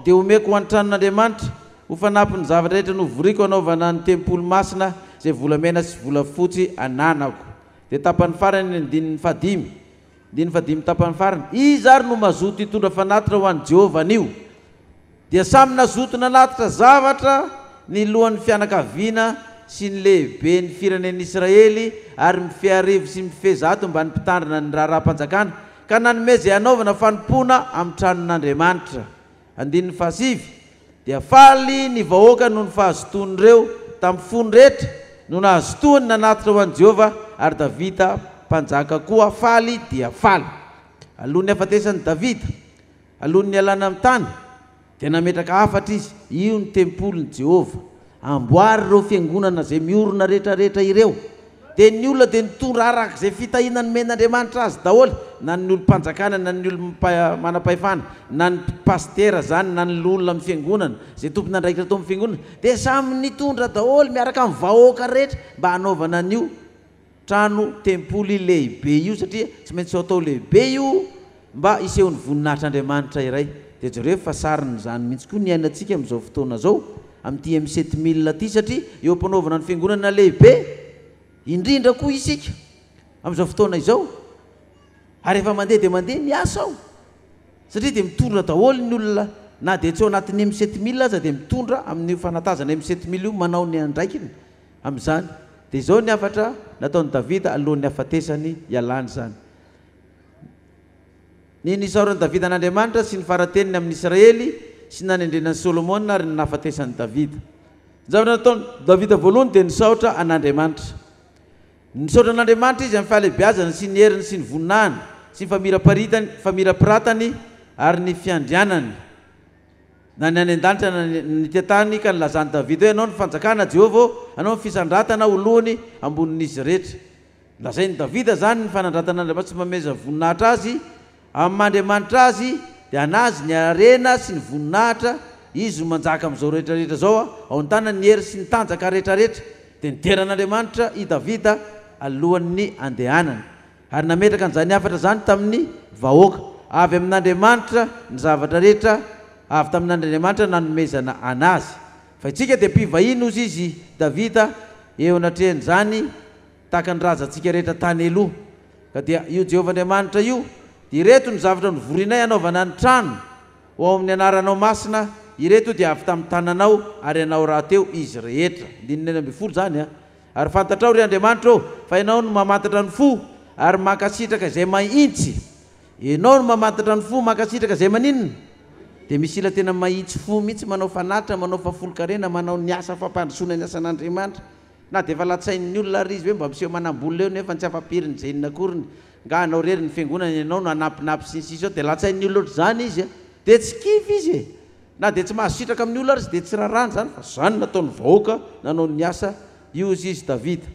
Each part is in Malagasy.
dia omeko ho an-tranon'Andriamanitra ho fanampiny zavatra rehetra novoriko anaovana ny tempolo masina izay volamena sy volafotsy ananako. Dia tapany farany andininy fadimy tapany farany, izy ary no mazoto hitondra fanatitra ho an'i Jehovah anio, dia samy nazoto nanatitra zavatra ny lohan'ny fianakaviana sy ny lehibe ny firenen'Israely ary mifehy arivo sy mifehy zato mba ny mpitandrina ny raharaham-panjakana ka nanome izay anaovana fanompoana amin'ny tranon'Andriamanitra. Andininy fahasivy, dia faly ny vahoaka noho ny fahazotoan'ireo tamin'ny fony rehetra no nahazotoany nanatitra ho an'i Jehovah, ary Davida mpanjaka koa faly dia faly. Alohan'ny hafatesany Davida, alohan'ny alana amin'ny tany, dia nametraka hafatra izy, io ny tempolon'i Jehovah, amboary ireo fiangonana izay miorona rehetrarehetra ireo. Dia ny olona dia nitondra arak'izay fitahiana nomen'Andriamanitra azy daholo, na ny olom-panjakana, na ny manam-pahefana, na ny pastera zany, na ny olona amin'ny fiangonana izay tompony andraikitra tao amin'ny fiangonana, dia samy nitondra daholo miaraka amin'ny vahoaka rehetra mba hanaovana an'io trano tempoly lehibe io, satria tsy maintsy atao lehibe io mba isehon'ny voninahitr'Andriamanitra iray. Dia jereo fa sariny zany mihitsy koa ny ainantsika amin'izao fotoana zao, amin'ity M7000 ty, satria eo ampanaovana ny fiangonana lehibe indrindra koa isika amin'izao fotoana izao, ary efa mandeha dia mandeha miasa ao, satria dia mitondra daholo ny olona, na dia tsy ao anatin'ny M7000 aza dia mitondra amin'ny fanatazana M7000 io manao ny andraikiny amin'izany. Dia izao ny hafatra nataon'i Davida alohan'ny hafatesany ialany zany. Ny nisaoran'i Davida an'Andriamanitra sy ny farateniny amin'ny Israely sy nanendrenan'i Solomona ary ny nahafatesan'i Davida. Ny zavatra nataon'i Davida voalohany dia nisaotra an'Andriamanitra. Nisaotra an'Andriamanitra izy amin'ny fahalehibiazana sy ny heriny sy ny voninahiny sy ny famirapiratany ary ny fiandrianany. Na ny any an-danitra na ny tetany ka nilazan'i Davida hoe anao ny fanjakana Jehovah, anao ny fisandratana olohany ambonin'izy rehetra. Lazain'i Davida zany ny fanandratan'Andriamanitra sy mameza voninahitra azy amin'ny Andriamanitra azy, dia anazy ny arena sy ny voninahitra, izy no manjaka amin'izao rehetrarehetra zao, ao an-tanany ny hery sy ny tanjaka rehetrarehetra. Dia niteran'Andriamanitra i Davida alohan'ny andehanany, ary nametraka an'izany hafatra zany tamin'ny vahoaka. Avy amin'Andriamanitra ny zavatra rehetra, avy tamin'Andriamanitra nanomezana anazy. Fa itsika dia mpivahiny ozy izy Davida eo anatrehan'izany tahaka ny razantsika rehetra tany aloha. Ka dia io Jehovah Andriamanitra io, dia ireto ny zavatra novorinay anaovana ny trano ho ao amin'ny anaranao masina, ireto dia avy tamin'ny tananao ary ianao rahateo izy rehetra. 19 zany a. Ary fantatrao ry Andriamanitra ô, fa ianao no mamantatra ny fo ary makasitraka izay mahitsy. Ianao no mamantatra ny fo makasitraka izay maninona. Dia misy ila tena mahitsy fo mihitsy manao fanatitra, manao fafolo-karena, manao ny asa fampandrosoana ny asan'Andriamanitra. Na dia efa latsain'ny olona ary izy hoe mba miseho manam-bola eo nefa tsy afapiriny jenina akoriny, nga anao rery ny fiangonana ianao no anampinampy sinsisy ao, dia latsain'ny olona zany izy a. Dia tsy kify izy e, na dia tsy mahasitraka amin'ny olona ary, dia tsy rarany zany, fa zany nataony vahoaka, nanao ny asa io izy Davida.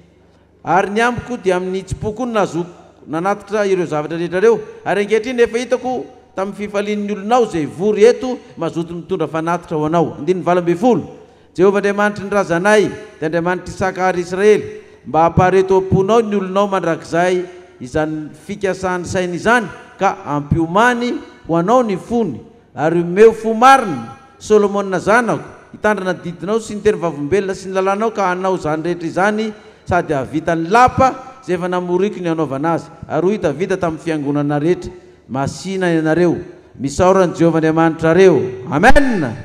Ary ny amiko dia amin'ny tsipoko ny nazoko nanatitra ireo zavatra rehetrareo, ary ankehitriny efa hitako tamin'ny fifalian'ny olonao zay vory eto mazoto mitondra fanatitra ho anao. 20 Jehovah Andriamanitra ny razanay, dia Andriamanitra Isaka ary Israely, mba hampahareto am-ponao ny olonao mandrakizay izany fikasany sainy izany, ka ampiomany ho anao ny fony, ary omeo fo marina Solomona zanako hitandrana didinao sy ny teny vavombelona sy ny lalanao, ka hanao zany rehetra izany, sady havita ny lapa zay efa namoriko ny anaovana azy. Ary hoy Davida tamin'ny fiangonana rehetra, masina ianareo, misaoran'i Jehovah Andriamanitra reo. Amen.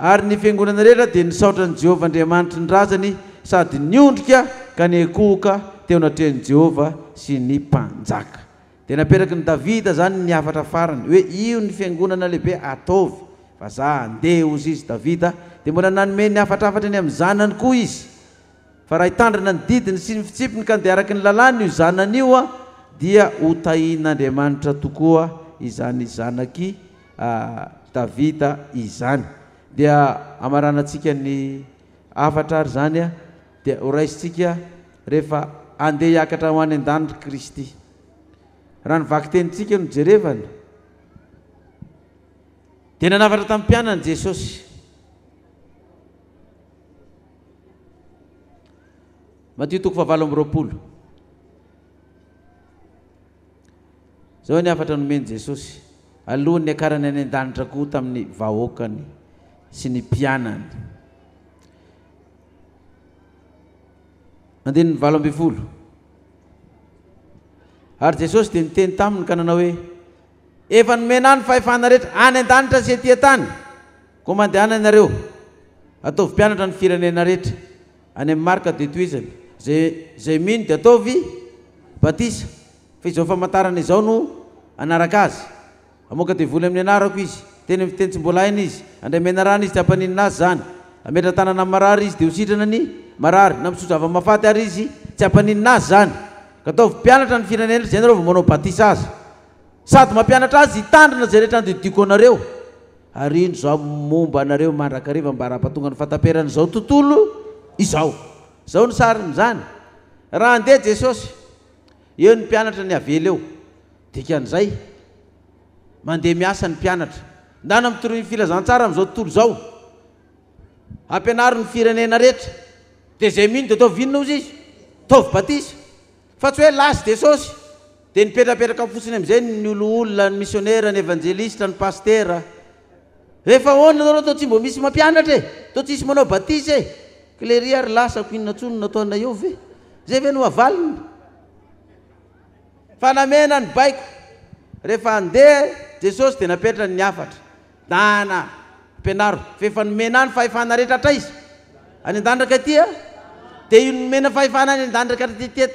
Ary ny fiangonana rehetra dia nisaotran'i Jehovah Andriamanitra ny razany, sady niondrika ka niekohoka teo anatrehan'i Jehovah sy ny mpanjaka. Dia naperaky ny Davida zany ny hafatra farany hoe io ny fiangonana lehibe ataovy, fa za andeha ozy izy Davida. Dia mbola nanome ny hafatrafatra ny amin'ny zanany koa izy, fa raha hitandrina ny didiny sy ny fitsipiny ka dia araky ny lalàny io zanany io a, dia hotahin'Andriamanitra tokoa izany zanaky Davida izany. Dia amaranantsika ny hafatra ary zany a, dia horaisitsika rehefa andeha hiakatra ho any an-danitra Kristy. Raha nivaky tenitsika no jerevana, dia nanafatra tamin'ny mpianany Jesosy. Matio 7:20. Zao ny hafatra nomeny Jesosy alohan'ny akarany any an-danitra koa tamin'ny vahoakany sy ny mpianany. Andininy 20. Ary Jesosy dia niteny taminy ka nanao hoe efa nomena ny fahefana rehetra any an-danitra sy etỳ tany, koa mandehana ianareo ataovy mpianatra ny firenena rehetra. Any amin'ny Marka dia toizany zay mino dia ataovy batisa, fa izao famantarana izao no anaraka azy. Amoaka dia voly amin'ny anarako izy, teny amin'ny fiteny tsy mbola hainy izy, andray mena rano izy tsy hampaninina azy zany, ametra tanana amin'ny marary izy dia hositrana ny marary, na misotro zava-mafaty ary izy tsy hampaninina azy zany. Ka ataovy mpianatra ny firenena zay nareo vao manao batisa azy, sady mampianatra azy hitandrina zay rehetra andidiko anareo, ary ino zao momba anareo mandrakariva mba rahampatonga ny fataperana izao tontolo izao. Zao ny sariny zany. Raha andeha Jesosy eo ny mpianatra ny avela eo, dikan'izay mandeha miasa ny mpianatra, ndana mitoroy ny filazantsara amin'izao tontolo zao, ampianary ny firenena rehetra, dia zay mino dia ataovy vinona ozy izy, ataovy batisa. Fa tsy hoe lasy Jesosy dia nipetrapetraka fotsiny amin'izay ny olona, ny missionnaire, ny evangeliste, ny pasteur. Rehefa hoana nareo tao tsy mbo misy mampianatra e, tao tsisy manao batisa e, cléry ary lasako inona tsony nataona eo ve, zay ve no avalina. Fanamena ny baiko. Rehefa andeha Jesosy dia napetra ny afatra, dana mpianaro, fa efa nomena ny fahefana rehetra atra izy any an-danitra tya, dia io nomena fahefana any an-danitra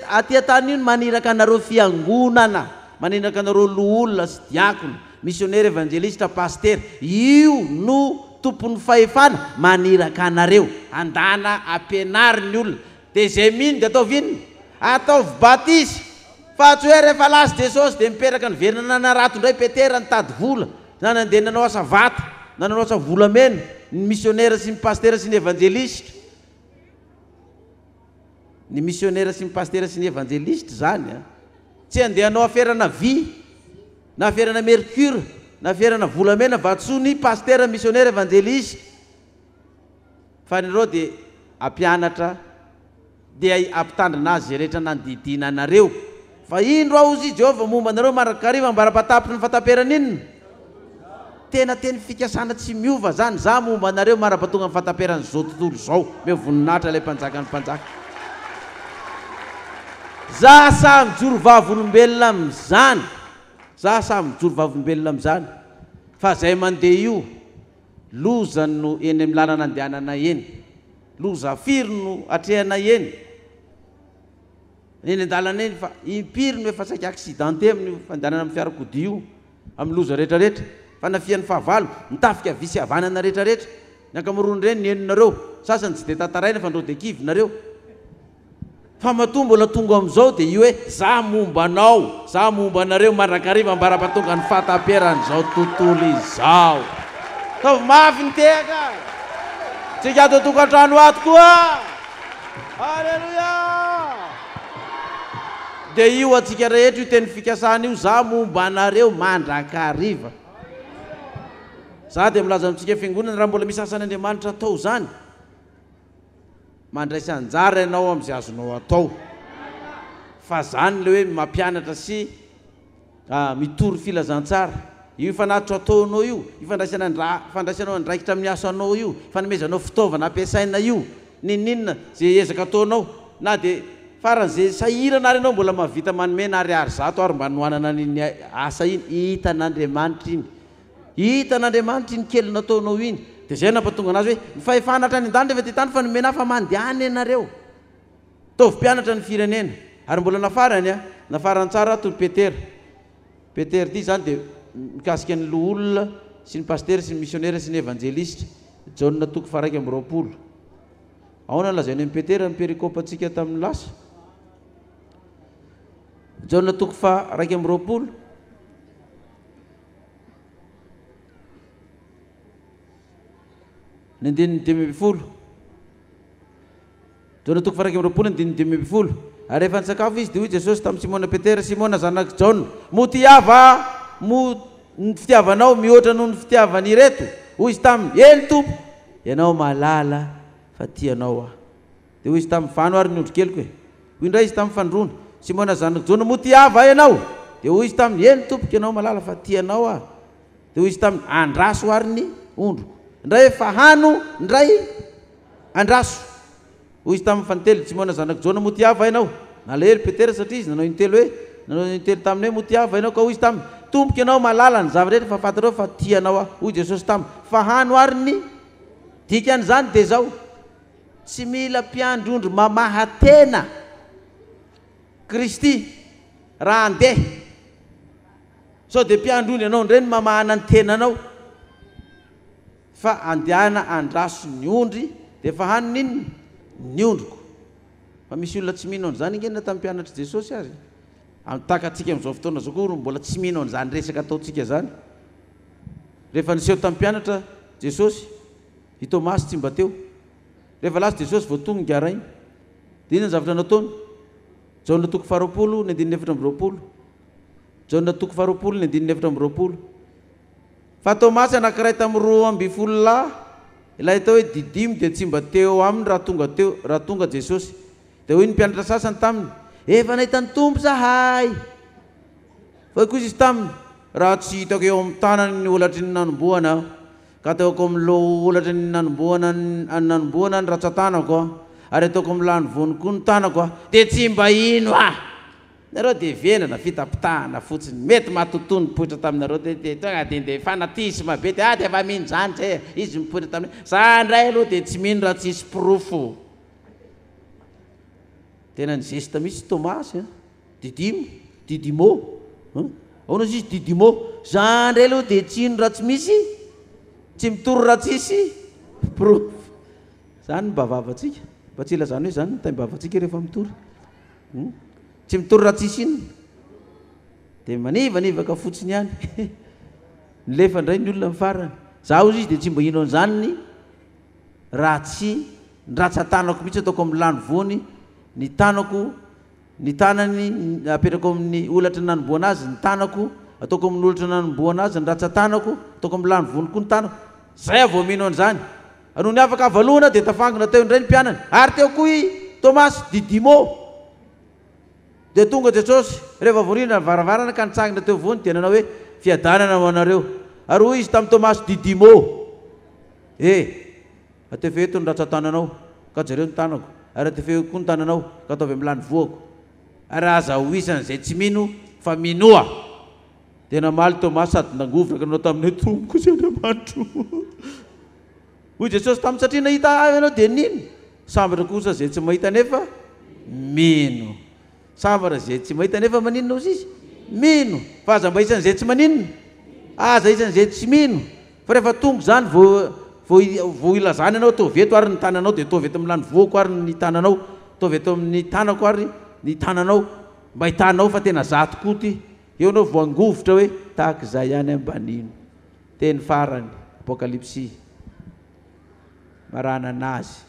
atỳ tany io maniraka anareo fiangonana, maniraka anareo loholona sy diakona, missionnaire, evangeliste, pasteur. Io no tompon'ny fahefana maniraka anareo, andana ampianary ny olona. Dia zay mino dia ataovy inona? Ataovy batisa. Fa tsy hoe rehefa lasy Jesosy dia mipetraka ny venana narato indray Petera nitady vola, na nandeha nanao asa vata, na nanao asa volamena, ny missionnaire sy ny pasteur sy ny evangeliste. Ny missionnaire sy ny pasteur sy ny evangeliste zany tsy andeha hanao aferana vy, na aferana mercure, na aferana volamena vatsoa ny pasteur, missionnaire, evangeliste. Fa nireo dia ampianatra dia ampitandrina azy zay rehetra nandidina anareo. Fa indro ao izy Jehovah momba anareo mandrakariva mba rapatapitra ny fataperana inona? Tena teny fikasana tsy miova zany, za momba anareo marapatonga ny fataperana zao tontolo zao. Meo voninahitra ilay mpanjaka ny mpanjaka. Za samy mijoro vavolombelona amin'izany, za samy mijoro vavolombelona amin'izany. Fa zay mandeha io loza no eny amin'ny lalana andehanana eny, loza firy no atrehana eny eny an-dalana eny, fa impiry no efa saika accidenté amin'ny fandehanana amin'ny fiarakodia io, amin'ny loza rehetrarehetra. Fa nafian'ny fahavalo mitafika visy havanana rehetrarehetra, ny ankamaroany ireny ny eninareo, sasany tsy dia tantaraina fa ndreo dia kivynareo. Fa matoa mbola tonga amin'izao dia io hoe za momba anao, za momba anareo mandrakariva mba rahampatonga ny fataperan'izao tontolo izao. Taovy mafy ny tehaka, tsika ato tokantrano ato koa. Alleluia. Dia io atsika rehetra io teny fikasana io, za momba anareo mandrakariva. Za dia milaza amintsika fiangonana raha mbola misy asan'Andriamanitra atao zany, mandraisa anjara ianao amin'izay azonao atao. Fa zany le hoe mampianatra sy mitory filazantsara, io ifanatitra ataonao io, ifandraisanao andraikitra amin'ny asanao io, fanomezanao fitaovana ampiasaina io, ninninona zay ezaka ataonao, na dia faran'izay sahirana ary ianao mbola mahavita manomena ariary zato ary mba nohanana n'iny asa iny, hitan'Andriamanitra iny, hitan'Andriamanitra iny kely nataonao iny. Dia zay nampatonga anazy hoe ny fahefana hatrany an-danitra efa ty tany fa nomena fa mandehany ianareo. Taovy mpianatra ny firenena. Ary mbola nafarany nafarany tsara toy Petera. Petera ty zany dia mikasika ny loholona sy ny pasteur sy ny missionnaire sy ny evangeliste. Jaune toko fa 2:20. Ahoana lazainy amin'ny Petera ny perikôpa antsika tamin'ny lasa? Jaune toko fa 2:20. Ny andininy 10:20. Jaune toko fa 2:20 ny andininy 10:20. Ary rehefa nisakafo izy dia hoy Jesosy tamin'ny Simona Petera, Simona zanaky Jaune, ny fitiavanao mihoatra noho ny fitiavany reto? Hoy izy taminy, eny Tompo, ianao malala fa tianao aho. Dia hoy izy tamin'ny vano ary ny ondro keliko e. Hoy indray izy tamin'ny fandrona, Simona zanaky Jaune, motiava ianao? Dia hoy izy taminy, eny Tompo, ianao malala fa tianao aho. dia hoy izy taminy andraso ary ny ondroko, indray fahano indray andraso. Hoy izy tamin'ny fantelo Simona zanaky Jona motiava ianao, nalahelo Petera satria izy nanao intelo hoe nanao intelo tamin'ny hoe motiava ianao, ka hoy izy taminy tomboky ianao malala ny zava-drehetra fa fantareo fa tianao aho. Hoy Jesosy taminy fahano ary ny dikan'izany dia zao, tsy mila mpiandrondro mamahatena Kristy raha andeha sao dia mpiandrondro ianao indray ny mamahana ny tenanao, fa andehana andraso ny ondry dia fahano n'inona ny ondroko. Fa misy olona tsy mino an'izany ingena tamin'ny mpianatra Jesosy ary taka antsika amin'izao fotoana zao koa mbola tsy mino an'izany resaka ataontsika zany. Rehefa niseho tamin'ny mpianatra Jesosy, i Tomasy tsy mba teo, rehefa lasa Jesosy vao tonga ngarainy, dia inona ny zavatra nataony? Jaona toko 20 ny 24 Jaona toko 20 ny 24. Fa Tomasy anankiray tamin'ny 12 lahy, ilay atao hoe didimy dia tsy mba teo aminy raha tonga Jesosy. Dia hoy ny mpianatra sasany taminy, efa nahita ny Tompo zahay. Fa kosa izy taminy, raha tsy hitako eo amin'ny tanany ny olatry ny nanomboana aho, ka ataoko amin'ny olatry ny nanomboana ny ratsan-tanako aho, ary ataoko amin'ny lany voany koa ny tanako aho, dia tsy mba ino aho. Nareo dia venana fitapitahana fotsiny, mety matotono mipoitra taminareo tonga dia fanatisma be dia dia efa mino zany zay izy mipoitra taminay. Za ndray aloha dia tsy mino raha tsisy profo. Tena nizesta mihitsy Tomasy, Didimo, ahoana izy Didimo, za ndray aloha dia tsy ino raha tsy misy, tsy mitory raha tsisy profo. Zany mbavavatsika, mba tsy ila zany hoe zany tambavatsika rehefa mitory, tsy mitory raha tsisy inona dia manivaka fotsiny ihany. Nilefa indray ny olona mifarany, zaho izy dia tsy mba ino an'izany ny raha tsy ratsan-tanako mihitsy ataoko amin'ny lany voany ny tanako, ny tanany apetrako amin'ny olatra ny nanomboana azy ny tanako, ataoko amin'ny olatra nanomboana azy ny ratsan-tanako, ataoko amin'ny lany voany koa ny tanako. Zay avao mino an'izany. Anoho ny afaka avalona dia tafangina teo indray ny mpianany, ary teo koa i Tomasy Didimo. Dia tonga Jesosy rehefa vorina ny varavarana ka nitsangina teo voany dia nanao hoe fiadanana ho anareo. Ary hoy izy tamin'ny Tomasy Didimo, atefeto ny ratsan-tananao ka jareo ny tanako, ary atefeo koa ny tananao ka ataovy amin'ny lany voako. Ary azahoisana izay tsy mino fa minoa. Dia namaly Tomasy sady nangovona ka nanao tamin'ny tomboko sy Andriamanitro. Hoy Jesosy tamin'ny satria nahita ahy ianao dia nino? Sambatra kosa izay tsy mahita nefa mino. Sambatra izay tsy mahita nefa maninona ozy izy? Mino. Fa aza mba isan'izay tsy maninona? Aza isan'izay tsy mino. Fa rehefa tonga zany vao ilazany ianao, tao veto ary ny tananao dia tao veto amin'ny lany voako ary ny tananao, tao veto amin'ny tanako ary ny tananao, mba hitanao fa tena za tokoa ty. Eo anao voangovotra hoe tahaka izay ihany ambanino. Teny farany Apokalipsy marana anazy.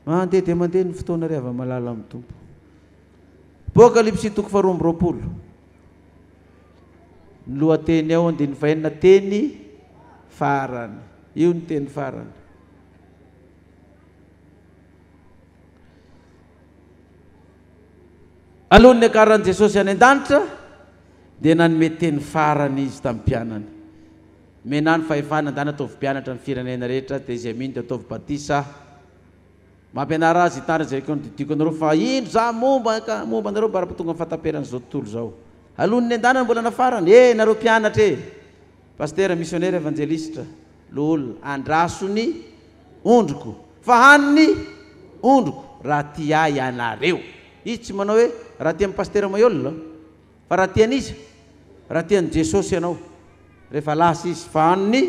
Mandeha dia mandeha ny fotoana rehefa malala amin'ny Tompo. Apokalipsy toko 12. Ny lohateny ao dia ny fahenina teny farany. Io ny teny farany. Alohan'ny akaran'i Jesosy any an-danitra dia nanome teny farany izy tamin'ny mpianany. Menany fahefana andana ataovy mpianatra ny firenena rehetra dia izay mino dia ataovy batisa. Mampianara azy hitana izay didiko anareo fa indro za momba anareo mba raha-patonga amin'ny fahataperan'izao tontolo izao. Alohan'ny an-danany mbola nafarany, nareo mpianatra pastera, missionnaire, evangelistra, lolo andraso ny ondroko, fahano ny ondroko raha tia ianareo. Izy tsy manao hoe raha tia amin'ny pastera Mayolina, fa raha tian'izy, raha tian'i Jesosy ianao. Rehefa lasa izy fahano ny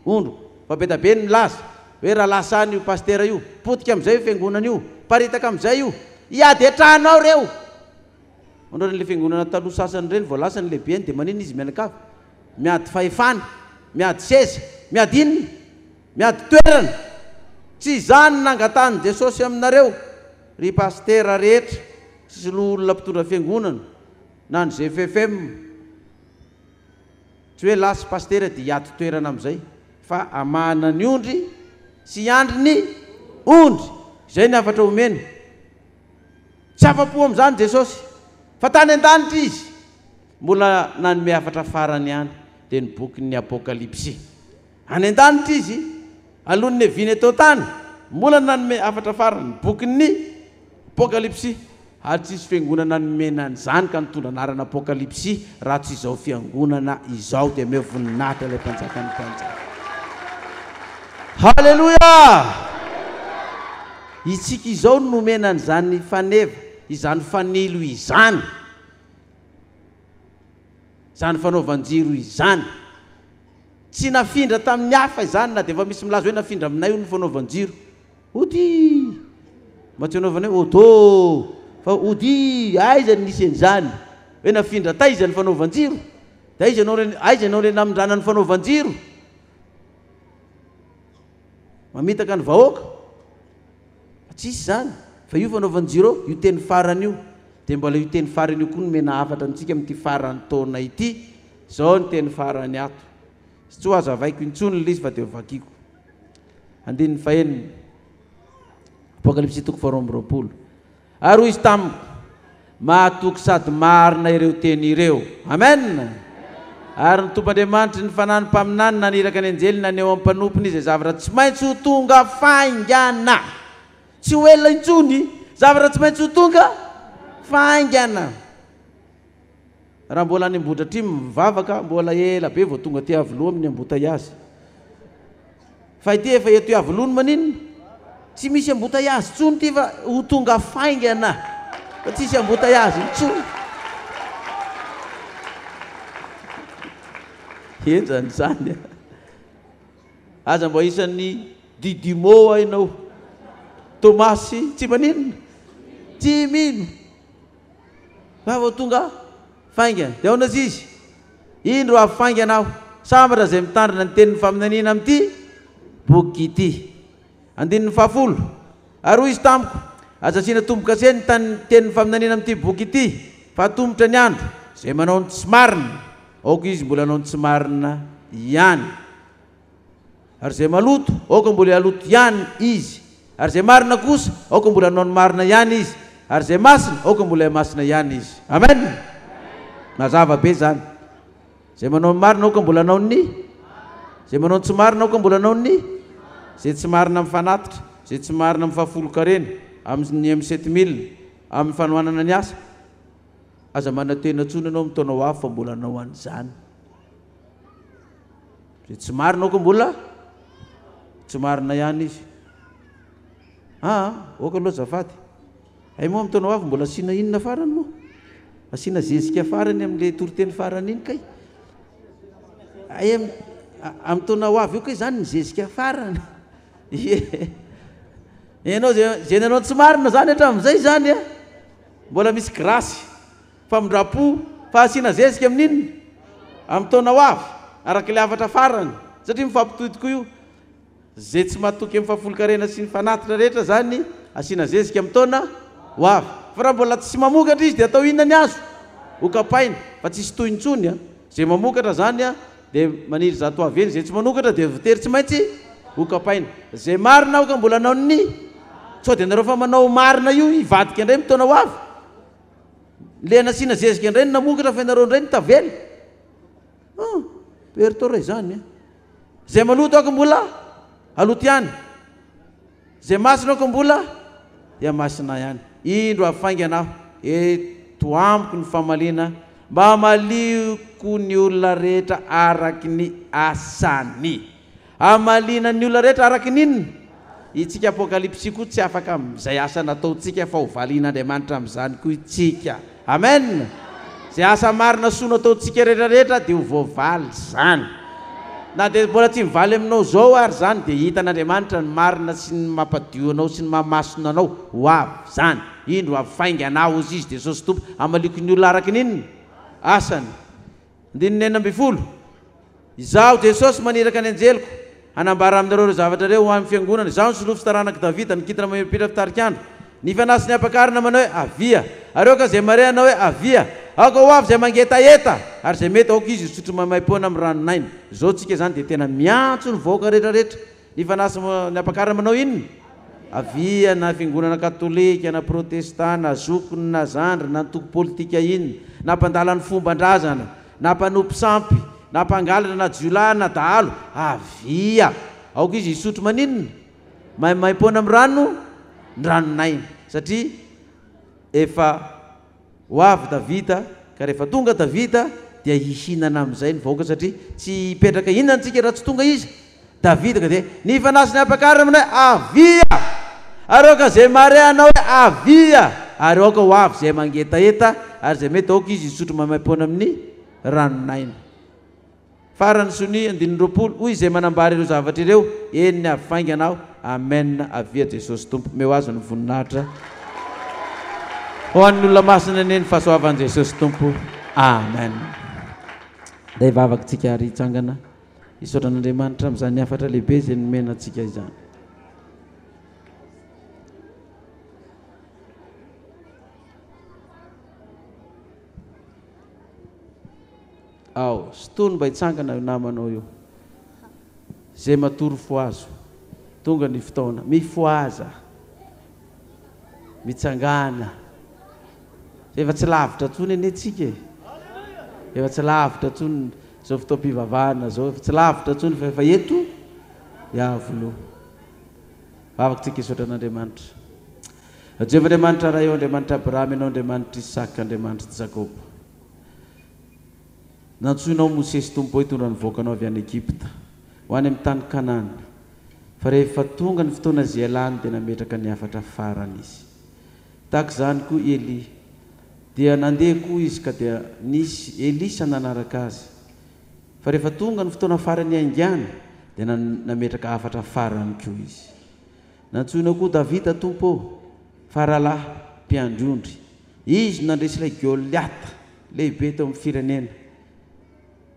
ondroko, fa be da be ny laza hoe raha lasany io pastera io, potika amin'izay io fiangonana io, paritaka amin'izay io, iady atranao reo. Mandreo n'le fiangonana taloha sasany ireny vao lasa ny lehibeany dia manina izy mianakavy, miady fahefana, miady seza, miady inona, miady toerana. Tsy izany nangatany Jesosy aminareo ry pastera rehetra sy olona mpitondra fiangonana na ny GFFM. Tsy hoe lasa pastera dia hiady toerana amin'izay, fa amahana ny ondry sy andry ny ondry. Izay ny afatra omena. Tsy afa-po amin'izany Jesosy, fa tany an-danitra izy mbola nanome afatra farany ihany. dia ny bokin'ny Apokalipsy. Any an-danitra izy alohan'ny neviny atao tany mbola nanome afatra farany bokin'ny Apokalipsy ary tsisy fiangonana nomena an'izany ka nitondra anarana Apokalipsy raha tsy izao fiangonana izao dia ame voninahitra ilay mpanjaka ny mpanjaka. Halleluja! Itsika izao nomena an'izany faneva, izany fanilo izany, izany fanaovan-jiro izany. Tsy nafindra tamin'ny hafa izany na dia efa misy milaza hoe nafindra aminay io ny fanaovan-jiro. Ody matsy anaovana hoe oto fa ody aiza nisy an'izany hoe nafindra taiza ny fanaovan-jiro dia aiza ianao le namindrana ny fanaovan-jiro. Mamitaka ny vahoaka tsisy zany fa io fanaovan-jiro io teny farany io dia mbola io teny farany io koa nomena afatra antsika amin'ity farany taona ity. Zao ny teny farany ato, tsy ho azavaiko intsony l'izy fa dia vakiako. Andininy faheniny Apokalipsy 2:20. Ary hoy izy tamiko, mahatoky sady marina ireo teny ireo. Amen. Ary ny Tompoandriamanitra ny fanahy mpaminany naniraka ny anjely naneo amin'ny mpanompony izay zavatra tsy maintsy ho tonga faingana. Tsy ho ela intsony zavatra tsy maintsy ho tonga faingana. Raha mbola any Ambohidratrimo mivavaka mbola ela be vao tonga ty avy loha amin'ny embouteillage. Fa ity efa eto avy-loha maninona tsy misy embouteillage intsony ty fa ho tonga faingana fa tsisy embouteillage intsony. Enjany zany aza mbo isan'ny Didimo ainao Tomasy tsy maninona tsy mino fa vao tonga faingana. Dia ahoana izy indro afaingana aho sambatra izay mitandrina ny tenin'ny faminaniana amin'ity boky ity. Andininy 10. Ary hoy izy tamiko, aza asiana tombo-kase ny tenin'ny faminaniana amin'ity boky ity fa tombotra ny andro izay manao ny tsy marina aoka izy mbola anao ny tsy marina ihany, ary izay maloto aoka mbola aloto ihany izy, ary izay marina kosa aoka mbola anao ny marina ihany izy, ary izay masina aoka mbola masina ihany izy. Amen. Mazava be zany. Izay manao ny marina aoka mbola anao ny, izay manao ny tsy marina aoka mbola anao ny, izay tsy marina amin'ny fanatitra, izay tsy marina amin'ny fahafolo-karena, amin'ny 7 000 amin'ny fanohanana ny asa, aza manatena ntsony anao mitona ho avy fa mbola anao an'izany. Izay tsy marina aoka mbola tsy marina ihany izy. Oka aloha zafady. Ay moa mitona ho avy mbola asiana inona farany moa? Asiana zezika farany amin'ilay toriteny farany iny kay. Ay am'tona ho avy io kay zany ny zezika farany. Ianao zay nanao tsy marina zany hatramin'izay zany a mbola misy grasy famindrapo fa asiana zezika amin'inona am'tona ho avy arak'ilay afatra farany satria mifampitohy tokoa io. Zay tsy mahatoky amin'ny fahafolo-karena sy ny fanatitra rehetra zany asiana zezika am'tona ho avy. Fa raha mbola tsy mamokatra izy dia atao inona ny azo ho kapaina fa tsisy toy intsony a. Zay mamokatra zany a dia maniry zato avy eny, zay tsy manokatra dia votery tsy maintsy ho kapaina. Zay marina aoka mbola anao ny sao dia nareo fa manao marina io ivadika indray mitona ho avy. Le nasiana zezika indray ny namokatra fa ianareo indray ny tavela. Peritoray zany a. Zay maloto aoka mbola aloto ihany, zay masina aoka mbola dia masina ihany. Indro afaingana aho eto amiko ny famalina mba malioko ny olona rehetra araky ny asany. Amalina ny olona rehetra araky ninona? Itsika Apokalipsy koa tsy afaka amin'izay asa nataontsika fa ho valian'Andriamanitra amin'izany koa itsika. Amen. Zay asa marina soa nataontsika rehetrarehetra dia ho voavaly zany. Na dia mbola tsy mivaly aminao zao ary zany dia hitan'Andriamanitra ny marina sy ny mampadio anao sy ny mahamasona anao ho avy zany. Indro afaingana aho ozy izy dia Jesosy Tompo amaliko ny olona araky ninona asany. 19. Izaho Jesosy maniraka ny anjeliko hanambara aminareo ireo zavatra reo ho amin'ny fiangonana. Izaho ny solofo taranaka Davida nikitana mamirapitra fitarikandro. Nifanasy ny ampakarina manao hoe avia, ary aoka izay mare anao hoe avia. Aoka ho avy izay mangetaeta, ary izay mety aoka izy sotro mamay-poana amin'ny ranonaina. Zao tsika zany dia tena miantso ny vahoaka rehetrarehetra. Nifanasy ny ampakarina manao inona? Avia, na fiangonana katolika, na protestant, na zokony, na zandry, na nitoko politika inona, na mpandala ny fomban-drazana, na mpanompo sampy, na mpangalatra na jiolana dahalo avia aoka izy isotro maninona maimaimpona amin'ny rano ny ranonay satria efa hoavy Davida ka rehefa tonga Davida dia hihinana amin'izay ny vahoaka satria tsy hipetraka inona antsika raha tsy tonga izy Davida ka dia ny fanasiny apakara aminay avia ary aoka zay mare anao hoe avia ary aoka hoavy zay mangetaeta ary zay mety aoka izy isotro maimaimpona amin'ny ranonainy farany soni 9 hoy zay manambary ireo zavatra ireo eniny afainganao amen avia Jesosy tompo meo azy ny voninahitra ho an'ny olona masina neny fahasoavan'i Jesosy tompo amen da ivavaka tsika ary hitsangana isotran'Andriamanitra amin'izany afatra lehibe zay nomena atsika izany ao stony mba hitsangana io namanao io zay matory foazo tonga ny fotoana mifoaza mitsangana efa tsy lavitra tsony eny atsika efa tsy lavitra tsony zao fotoam-pivavahana zao efa tsy lavitra tsony fa efa eto iavoloha vavaka tsika isotran'Andriamanitra Jehovah Andriamanitra raha eo Andriamanitra Abraham ianao Andriamanitra Isaka Andriamanitra Jakoba nantsoinao Mosesy tompo hitondra ny voakanao avy any Egypta ho any amin'ny tany Kanana fa rehefa tonga ny fotoana izay alany dia nametraka ny afatra farany izy tahaka izany koa Eli dia nandeha koa izy ka dia nisy Elisa nanaraka azy fa rehefa tonga ny fotoana farany aingana dia nametraka afatra farany koa izy nantsoinao koa Davida tompo faralahy mpiandrondry izy nandresy ilay Goliata lehibe teo amin'ny firenena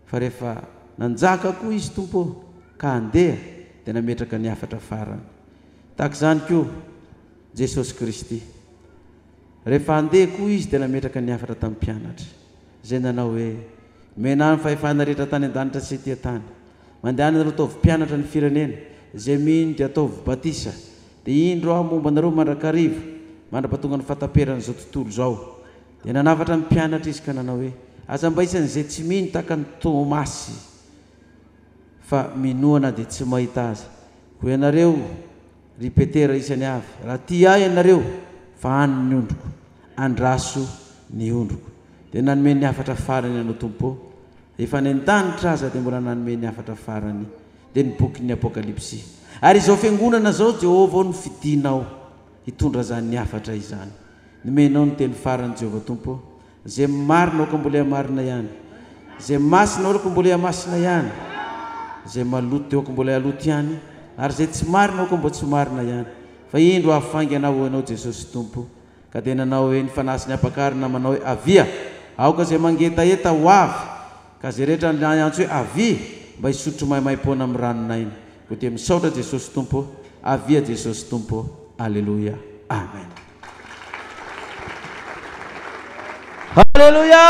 fa rehefa nanjaka koa izy tompo ka andeha dia nametraka ny afatra farany tahaka izany koa Jesosy Kristy rehefa andeha koa izy dia nametraka ny afatra tamin'ny mpianatra zay nanao hoe mena ny fahefana rehetra tany an-danitra sy ety tany mandehana nareo ataovy mpianatra ny firenena zay mino dia ataovy batisa dia indro aho momba nareo mandrakarivo mandra-pahatonga ny fataperan'izao tontolo zao dia nanafatra ny mpianatra izy ka nanao hoe aza mba isan'izay tsy mino tahaka ny Tomasy fa minoana dia tsy mahita azy ko ianareo ripetera isany avy raha tia ahy ianareo fa any ny ondroko andraso ny ondroko dia nanome ny afatra farany ianao tompo efa ny an-danitra aza dia mbola nanome ny afatra farany dia ny bokin'ny Apokalipsy ary izao fiangonana zao Jehovah no fidinao hitondra zany ny afatra izany nomenao ny teny farany Jehovah tompo zay marina aoka mbola marina ihany zay masina aoka mbola masina ihany zay maloto aoka mbola aloto ihany ary zay tsy marina aoka mbola tsy marina ihany fa indro ahafainganao ianao Jesosy tompo ka dia nanao hoe ny fanasiny apakarina manao hoe avia aoka zay mangetaeta ho avy ka zay rehetra antso hoe avia mba hisotro maimaimpona amin'ny ranonainy ko dia misaotra Jesosy tompo avia Jesosy tompo alleluia amen Haleluya.